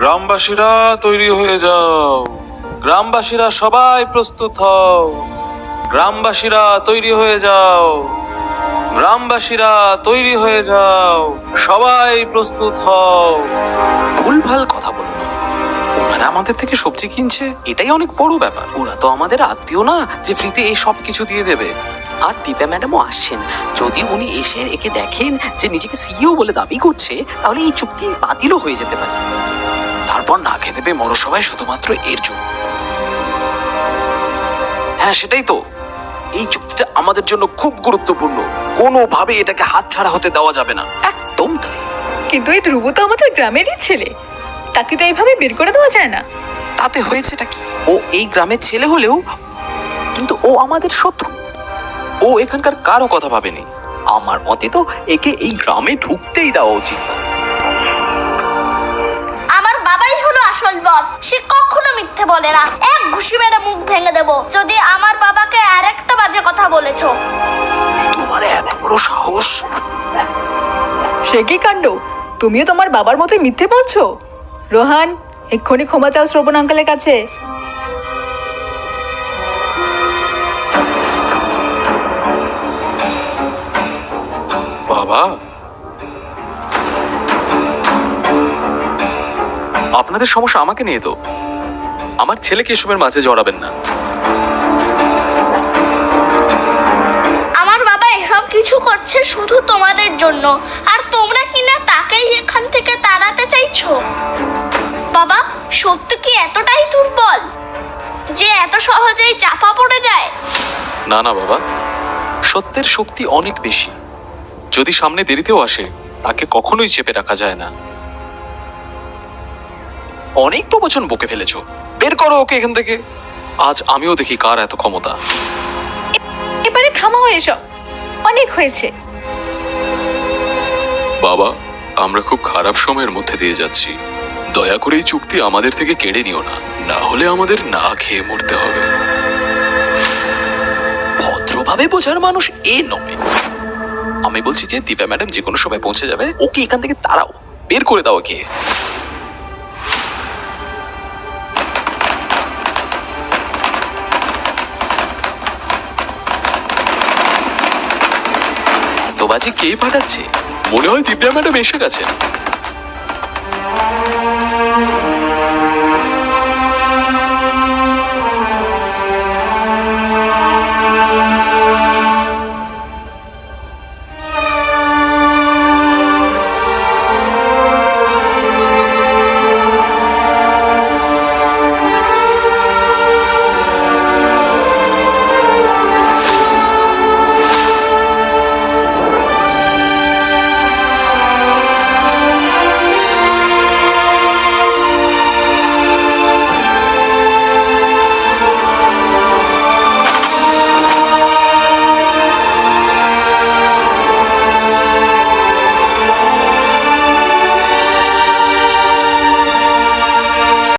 গ্রামবাসীরা তৈরি হয়ে যাও, গ্রামবাসীরা সবাই প্রস্তুত হও, গ্রামবাসীরা তৈরি হয়ে যাও, গ্রামবাসীরা তৈরি হয়ে যাও, সবাই প্রস্তুত হও। ভুলভাল কথা বলো না। ওনারা আমাদের থেকে সবজি কিনছে, এটাই অনেক বড় ব্যাপার। ওরা তো আমাদের আত্মীয় না যে ফ্রিতে এই সব কিছু দিয়ে দেবে। আর দিব্যা ম্যাডামও আসছেন। যদি উনি এসে একে দেখেন যে নিজেকে সিইও বলে দাবি করছে, তাহলে এই চুক্তি বাতিলও হয়ে যেতে পারে। তারপর না খেয়ে দেবে মরসভায় শুধুমাত্র এর জন্য। হ্যাঁ, সেটাই তো। এই চুক্তিটা আমাদের জন্য খুব গুরুত্বপূর্ণ। কোনোভাবে এটাকে হাতছাড়া হতে দেওয়া যাবে না। একদম তাই। কিন্তু এই ধ্রুব তো আমাদের গ্রামেরই ছেলে, তাকে তো এইভাবে বের করে দেওয়া যায় না। তাতে হয়েছেটা কি? ও এই গ্রামের ছেলে হলেও কিন্তু ও আমাদের শত্রু। ও এখানকার কারো কথা ভাবেনি। আমার মতে তো একে এই গ্রামে ঢুকতেই দেওয়া উচিত না। আমার বাবাই হলো আসল বস, সে কখনো মিথ্যে বলে না। এক ঘুষি মেরে মুখ ভেঙে দেব যদি আমার বাবাকে আরেকটা বাজে কথা বলেছো। তোমার এত বড় সাহস! সে কি কাণ্ড! তুমিও তোমার বাবার মতোই মিথ্যে বলছো। রোহান, এক্ষুনি ক্ষমা চাও শ্রবণ আঙ্কেলের কাছে। বাবা, আপনাদের সমস্যা আমাকে নিয়ে তো। আমার ছেলেকে এসবের মাঝে জড়াবেন না। আমার বাবা এসব কিছু করছে শুধু তোমাদের জন্য, আর তোমরা কিনা তাকেই এখান থেকে তাড়াতে চাইছো। বাবা, সত্য কি এতটাই দুর্বল যে এত সহজেই চাপা পড়ে যায়? না না বাবা, সত্যের শক্তি অনেক বেশি। যদি সামনে দেরিতেও আসে, তাকে কখনোই চেপে রাখা যায় না। অনেক প্রবচন বকে ফেলেছো, বের করো ওকে এখান থেকে। আজ আমিও দেখি কার এত ক্ষমতা। এবারে থামাও এসব, অনেক হয়েছে। বাবা, আমরা খুব খারাপ সময়ের মধ্যে দিয়ে যাচ্ছি। দয়া করে এই চুক্তি আমাদের থেকে কেড়ে নিও না, না হলে আমাদের না খেয়ে মরতে হবে। ভদ্রভাবে বোঝার মানুষ এ নয়। আমি বলছি যে দিব্যা ম্যাডাম যে কোনো সময় পৌঁছে যাবে, ওকে এখান থেকে তাড়াও, বের করে দাও ওকে। এত বাজে কে পাঠাচ্ছে? মনে হয় দিব্যা ম্যাডাম এসে গেছেন।